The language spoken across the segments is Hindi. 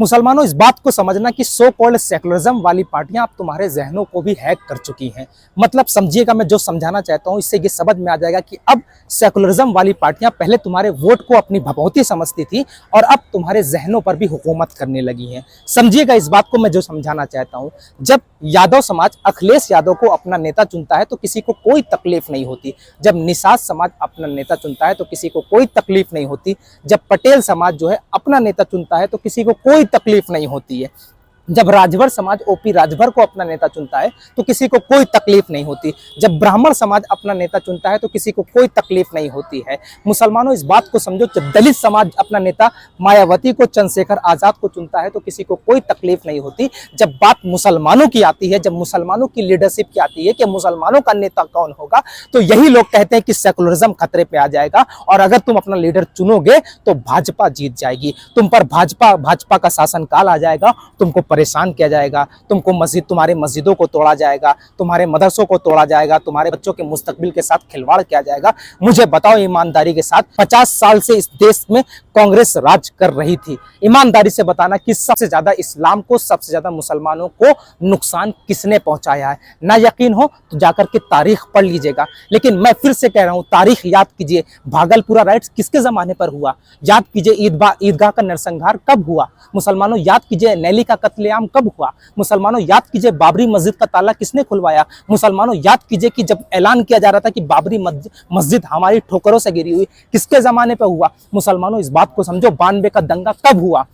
मुसलमानों, इस बात को समझना कि सो कॉल्ड सेकुलरिज्म वाली पार्टियां अब तुम्हारे जहनों को भी हैक कर चुकी हैं। मतलब समझिएगा, मैं जो समझाना चाहता हूं इससे ये समझ में आ जाएगा कि अब सेकुलरिज्म वाली पार्टियां पहले तुम्हारे वोट को अपनी भभौती समझती थी और अब तुम्हारे जहनों पर भी हुकूमत करने लगी हैं। समझिएगा इस बात को, मैं जो समझाना चाहता हूं। जब यादव समाज अखिलेश यादव को अपना नेता चुनता है तो किसी को कोई तकलीफ नहीं होती। जब निषाद समाज अपना नेता चुनता है तो किसी को कोई तकलीफ नहीं होती। जब पटेल समाज जो है अपना नेता चुनता है तो किसी को कोई तकलीफ नहीं होती है। जब राजभर समाज ओपी राजभर को अपना नेता चुनता है तो किसी को कोई तकलीफ नहीं होती। जब ब्राह्मण समाज अपना नेता चुनता है तो किसी को कोई तकलीफ नहीं होती है। मुसलमानों, इस बात को समझो, जब दलित समाज अपना नेता मायावती को, चंद्रशेखर आजाद को चुनता है तो किसी को कोई तकलीफ नहीं होती। जब बात मुसलमानों की आती है, जब मुसलमानों की लीडरशिप की आती है कि मुसलमानों का नेता कौन होगा, तो यही लोग कहते हैं कि सेकुलरिज्म खतरे पे आ जाएगा और अगर तुम अपना लीडर चुनोगे तो भाजपा जीत जाएगी, तुम पर भाजपा का शासनकाल आ जाएगा, तुमको परेशान किया जाएगा, तुमको तुम्हारे मस्जिदों को तोड़ा जाएगा, तुम्हारे मदरसों को तोड़ा जाएगा, तुम्हारे बच्चों के मुस्तकबिल के साथ खिलवाड़ किया जाएगा। मुझे बताओ ईमानदारी के साथ, 50 साल से इस देश में कांग्रेस राज कर रही थी। ईमानदारी से बताना कि सबसे ज्यादा इस्लाम को, सबसे ज्यादा मुसलमानों को नुकसान किसने पहुंचाया है? ना यकीन हो तो जाकर के तारीख पढ़ लीजिएगा। लेकिन मैं फिर से कह रहा हूं, तारीख याद कीजिए। भागलपुरा राइट्स किसके जमाने पर हुआ? याद कीजिए। ईदगाह का नरसंहार कब हुआ? मुसलमानों, याद कीजिए। नैली का कत्लेआम कब हुआ? मुसलमानों, याद कीजिए। बाबरी मस्जिद का ताला किसने खुलवाया? मुसलमानों, याद कीजिए कि जब ऐलान किया जा रहा था कि बाबरी मस्जिद हमारी ठोकरों से गिरी हुई, किसके जमाने पर हुआ? मुसलमानों, इस बात को समझो, 92 का दंगा कब हुआ?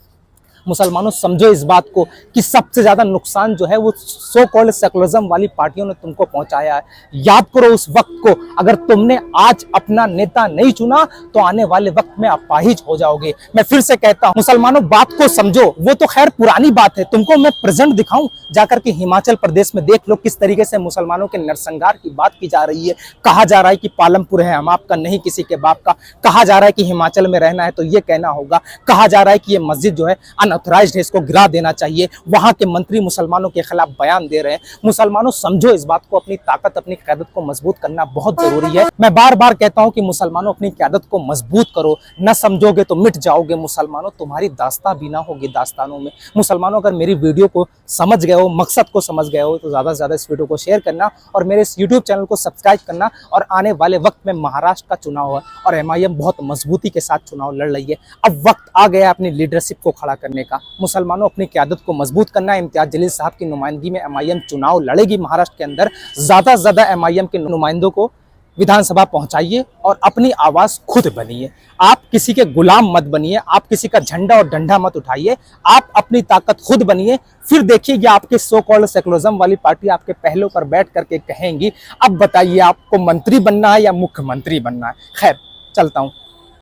मुसलमानों, समझो इस बात को कि सबसे ज्यादा नुकसान जो है वो सो कॉल्ड सेकुलरिज्म वाली पार्टियों ने तुमको पहुंचाया है। याद करो उस वक्त को। अगर तुमने आज अपना नेता नहीं चुना तो आने वाले वक्त में अपाहिज हो जाओगे। मैं फिर से कहता हूं मुसलमानों, बात को समझो। वो तो खैर पुरानी बात है, तुमको मैं प्रेजेंट दिखाऊं? जाकर के हिमाचल प्रदेश में देख लो किस तरीके से मुसलमानों के नरसंहार की बात की जा रही है। कहा जा रहा है कि पालमपुर है हम आपका, नहीं किसी के बाप का। कहा जा रहा है कि हिमाचल में रहना है तो ये कहना होगा। कहा जा रहा है कि ये मस्जिद जो है अनऑथराइज्ड है, इसको गिरा देना चाहिए। वहां के मंत्री मुसलमानों के खिलाफ बयान दे रहे हैं। मुसलमानों, समझो इस बात को। अपनी ताकत, अपनी क़यादत को मजबूत करना बहुत जरूरी है। मैं बार बार कहता हूं कि मुसलमानों, अपनी क़यादत को मजबूत करो। न समझोगे तो मिट जाओगे। मुसलमानों, तुम्हारी दास्तां भी ना होगी दास्तानों में। मुसलमानों, अगर मेरी वीडियो को समझ गए हो, मकसद को समझ गए हो, तो ज्यादा से ज्यादा इस वीडियो को शेयर करना और मेरे इस यूट्यूब चैनल को सब्सक्राइब करना। और आने वाले वक्त में महाराष्ट्र का चुनाव है और एमआईएम बहुत मजबूती के साथ चुनाव लड़ रही है। अब वक्त आ गया अपनी लीडरशिप को खड़ा करने का। मुसलमानों, अपनी क़यादत को मजबूत करना। इम्तियाज जलील साहब की नुमाइंदगी में एमआईएम चुनाव लड़ेगी महाराष्ट्र के अंदर। ज्यादा से ज्यादा एमआईएम के नुमाइंदों को विधानसभा पहुंचाइए और अपनी आवाज खुद बनिए। आप किसी के गुलाम मत बनिए, आप किसी का झंडा और डंडा मत उठाइए। आप अपनी ताकत खुद बनिए। फिर देखिए कि आपके सो कॉल्ड सेकुलरिज्म वाली पार्टी आपके पहलों पर बैठ करके कहेंगी, अब बताइए आपको मंत्री बनना है या मुख्यमंत्री बनना है। खैर, चलता हूं।